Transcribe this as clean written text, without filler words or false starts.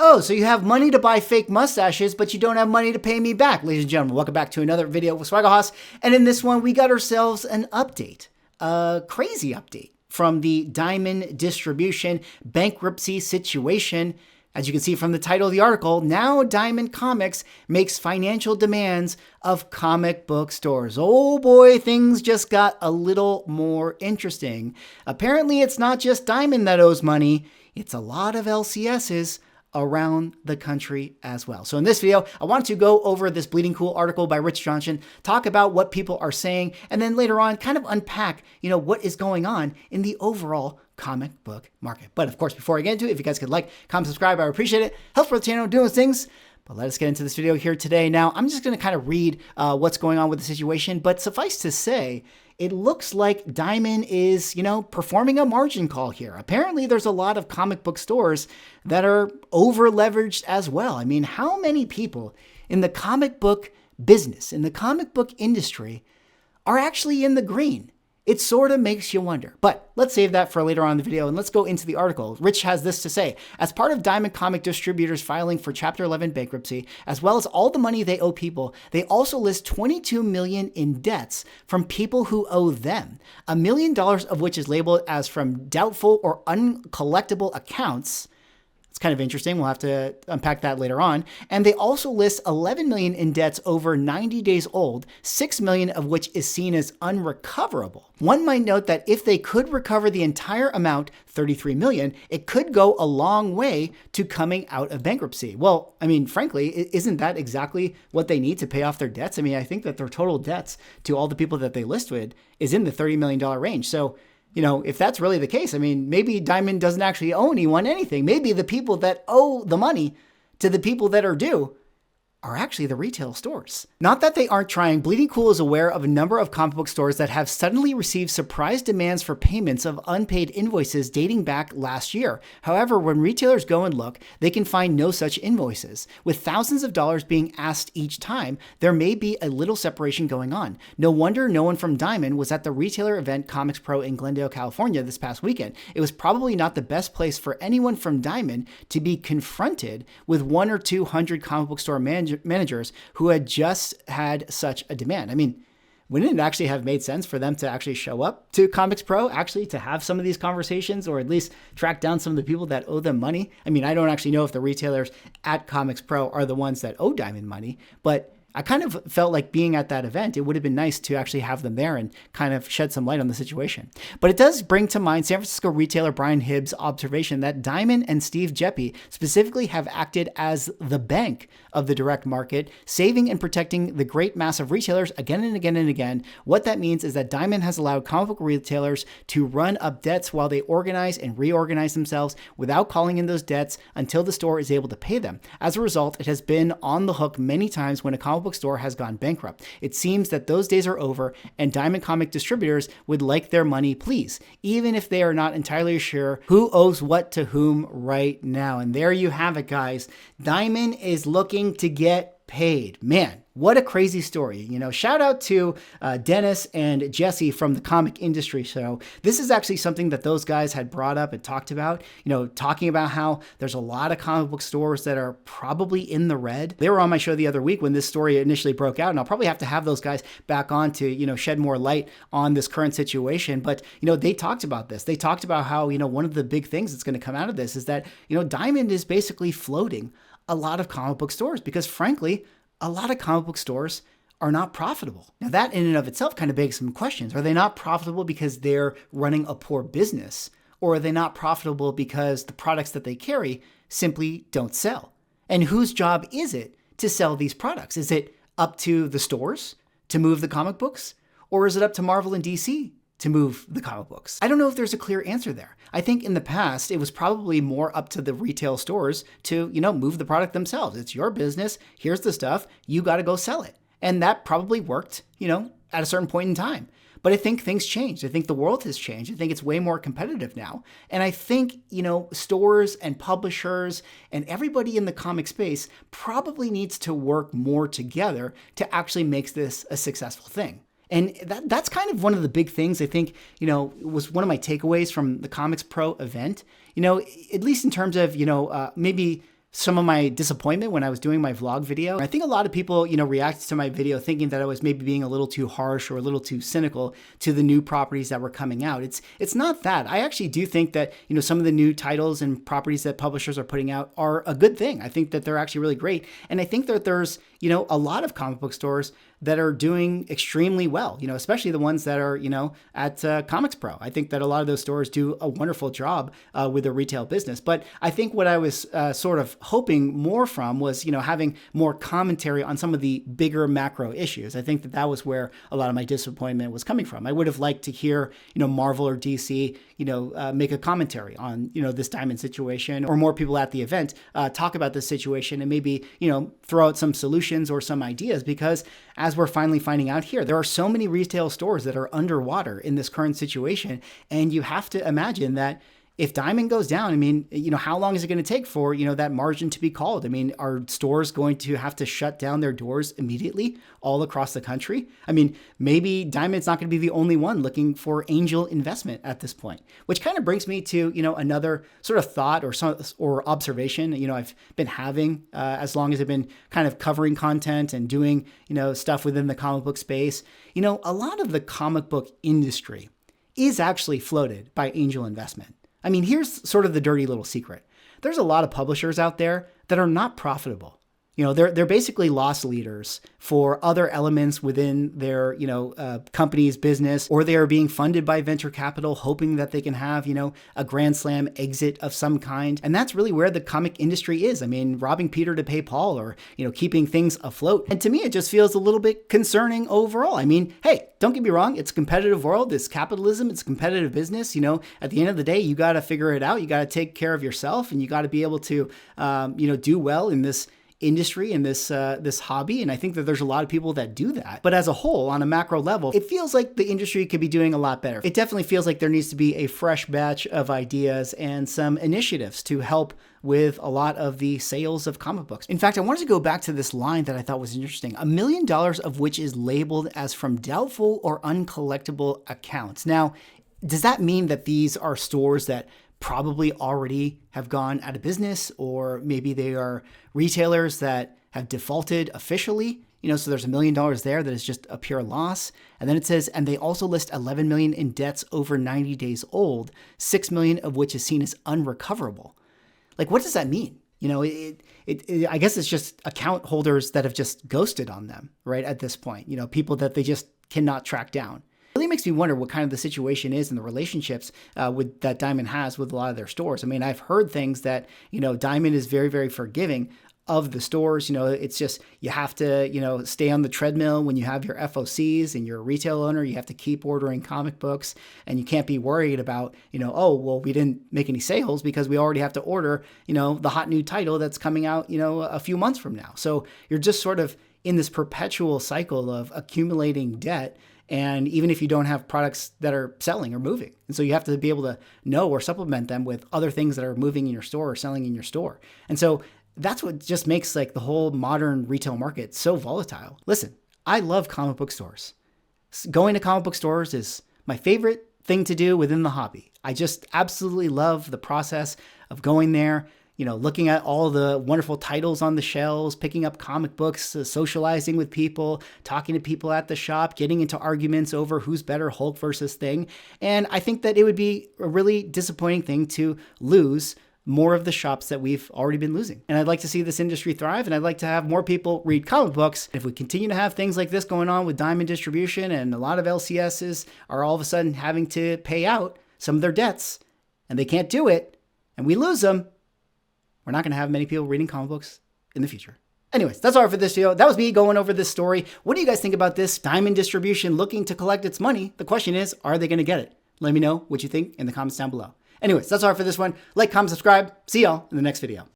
Oh, so you have money to buy fake mustaches, but you don't have money to pay me back. Ladies and gentlemen, welcome back to another video with Swaggle. And in this one, we got ourselves an update, a crazy update from the Diamond Distribution bankruptcy situation. As you can see from the title of the article, now Diamond Comics makes financial demands of comic book stores. Oh boy, things just got a little more interesting. Apparently, it's not just Diamond that owes money, it's a lot of LCSs around the country as well. So in this video, I want to go over this Bleeding Cool article by Rich Johnson, talk about what people are saying, and then later on kind of unpack, what is going on in the overall comic book market. But of course, before I get into it, if you guys could like, comment, subscribe, I would appreciate it. Helps for the channel doing things. But let us get into this video here today. Now, I'm just going to kind of read what's going on with the situation, but suffice to say, it looks like Diamond is, performing a margin call here. Apparently, there's a lot of comic book stores that are over-leveraged as well. I mean, how many people in the comic book business, in the comic book industry, are actually in the green? It sort of makes you wonder. But let's save that for later on in the video and let's go into the article. Rich has this to say. As part of Diamond Comic Distributors filing for Chapter 11 bankruptcy, as well as all the money they owe people, they also list $22 million in debts from people who owe them. $1 million of which is labeled as from doubtful or uncollectible accounts. It's kind of interesting. We'll have to unpack that later on. And they also list $11 million in debts over 90 days old, $6 million of which is seen as unrecoverable. One might note that if they could recover the entire amount, $33 million, it could go a long way to coming out of bankruptcy. Well, I mean, frankly, isn't that exactly what they need to pay off their debts? I mean, I think that their total debts to all the people that they list with is in the $30 million range. So if that's really the case, I mean, maybe Diamond doesn't actually owe anyone anything. Maybe the people that owe the money to the people that are due are actually the retail stores. Not that they aren't trying, Bleeding Cool is aware of a number of comic book stores that have suddenly received surprise demands for payments of unpaid invoices dating back last year. However, when retailers go and look, they can find no such invoices. With thousands of dollars being asked each time, there may be a little separation going on. No wonder no one from Diamond was at the retailer event Comics Pro in Glendale, California this past weekend. It was probably not the best place for anyone from Diamond to be confronted with 100 or 200 comic book store managers who had just had such a demand. I mean, wouldn't it actually have made sense for them to actually show up to Comics Pro, actually to have some of these conversations, or at least track down some of the people that owe them money? I mean, I don't actually know if the retailers at Comics Pro are the ones that owe Diamond money, but I kind of felt like being at that event, it would have been nice to actually have them there and kind of shed some light on the situation. But it does bring to mind San Francisco retailer Brian Hibbs' observation that Diamond and Steve Geppi specifically have acted as the bank of the direct market, saving and protecting the great mass of retailers again and again and again. What that means is that Diamond has allowed comic book retailers to run up debts while they organize and reorganize themselves without calling in those debts until the store is able to pay them. As a result, it has been on the hook many times when a comic book store has gone bankrupt. It seems that those days are over and Diamond Comic Distributors would like their money, please, even if they are not entirely sure who owes what to whom right now. And there you have it, guys. Diamond is looking to get paid. Man, what a crazy story. Shout out to Dennis and Jesse from the Comic Industry Show. This is actually something that those guys had brought up and talked about, talking about how there's a lot of comic book stores that are probably in the red. They were on my show the other week when this story initially broke out, and I'll probably have to have those guys back on to, shed more light on this current situation. But, they talked about this. They talked about how, one of the big things that's going to come out of this is that, Diamond is basically floating a lot of comic book stores because, frankly, a lot of comic book stores are not profitable. Now, that in and of itself kind of begs some questions. Are they not profitable because they're running a poor business? Or are they not profitable because the products that they carry simply don't sell? And whose job is it to sell these products? Is it up to the stores to move the comic books? Or is it up to Marvel and DC to move the comic books? I don't know if there's a clear answer there. I think in the past, it was probably more up to the retail stores to, move the product themselves. It's your business. Here's the stuff. You got to go sell it. And that probably worked, at a certain point in time. But I think things changed. I think the world has changed. I think it's way more competitive now. And I think, stores and publishers and everybody in the comic space probably needs to work more together to actually make this a successful thing. And that's kind of one of the big things I think, was one of my takeaways from the Comics Pro event, at least in terms of, maybe some of my disappointment when I was doing my vlog video. I think a lot of people, reacted to my video thinking that I was maybe being a little too harsh or a little too cynical to the new properties that were coming out. It's not that. I actually do think that, some of the new titles and properties that publishers are putting out are a good thing. I think that they're actually really great. And I think that there's, a lot of comic book stores that are doing extremely well, especially the ones that are, at Comics Pro. I think that a lot of those stores do a wonderful job with their retail business. But I think what I was sort of hoping more from was, having more commentary on some of the bigger macro issues. I think that that was where a lot of my disappointment was coming from. I would have liked to hear, Marvel or DC, make a commentary on, this Diamond situation, or more people at the event talk about this situation and maybe, throw out some solutions or some ideas, because as we're finally finding out here, there are so many retail stores that are underwater in this current situation. And you have to imagine that if Diamond goes down, I mean, how long is it going to take for, that margin to be called? I mean, are stores going to have to shut down their doors immediately all across the country? I mean, maybe Diamond's not going to be the only one looking for angel investment at this point, which kind of brings me to, another sort of thought or observation, I've been having as long as I've been kind of covering content and doing, stuff within the comic book space. A lot of the comic book industry is actually floated by angel investment. I mean, here's sort of the dirty little secret. There's a lot of publishers out there that are not profitable. They're basically loss leaders for other elements within their, company's business, or they are being funded by venture capital, hoping that they can have, a grand slam exit of some kind. And that's really where the comic industry is. I mean, robbing Peter to pay Paul, or, keeping things afloat. And to me, it just feels a little bit concerning overall. I mean, hey, don't get me wrong. It's a competitive world. It's capitalism. It's a competitive business. At the end of the day, you got to figure it out. You got to take care of yourself, and you got to be able to, do well in this industry and this hobby. And I think that there's a lot of people that do that. But as a whole, on a macro level, it feels like the industry could be doing a lot better. It definitely feels like there needs to be a fresh batch of ideas and some initiatives to help with a lot of the sales of comic books. In fact, I wanted to go back to this line that I thought was interesting. $1 million of which is labeled as from doubtful or uncollectible accounts. Now, does that mean that these are stores that probably already have gone out of business, or maybe they are retailers that have defaulted officially? So there's $1 million there that is just a pure loss. And then it says, and they also list 11 million in debts over 90 days old, 6 million of which is seen as unrecoverable. Like, what does that mean? I guess it's just account holders that have just ghosted on them, right? At this point, people that they just cannot track down. It really makes me wonder what kind of the situation is and the relationships that Diamond has with a lot of their stores. I mean, I've heard things that, Diamond is very, very forgiving of the stores. It's just, you have to, stay on the treadmill when you have your FOCs, and you're a retail owner. You have to keep ordering comic books, and you can't be worried about, oh, well, we didn't make any sales because we already have to order, the hot new title that's coming out, a few months from now. So you're just sort of in this perpetual cycle of accumulating debt. And even if you don't have products that are selling or moving. And so you have to be able to know or supplement them with other things that are moving in your store or selling in your store. And so that's what just makes like the whole modern retail market so volatile. Listen, I love comic book stores. Going to comic book stores is my favorite thing to do within the hobby. I just absolutely love the process of going there, looking at all the wonderful titles on the shelves, picking up comic books, socializing with people, talking to people at the shop, getting into arguments over who's better, Hulk versus Thing. And I think that it would be a really disappointing thing to lose more of the shops that we've already been losing. And I'd like to see this industry thrive, and I'd like to have more people read comic books. If we continue to have things like this going on with Diamond distribution, and a lot of LCSs are all of a sudden having to pay out some of their debts, and they can't do it, and we lose them, we're not going to have many people reading comic books in the future. Anyways, that's all for this video. That was me going over this story. What do you guys think about this Diamond distribution looking to collect its money? The question is, are they going to get it? Let me know what you think in the comments down below. Anyways, that's all for this one. Like, comment, subscribe. See y'all in the next video.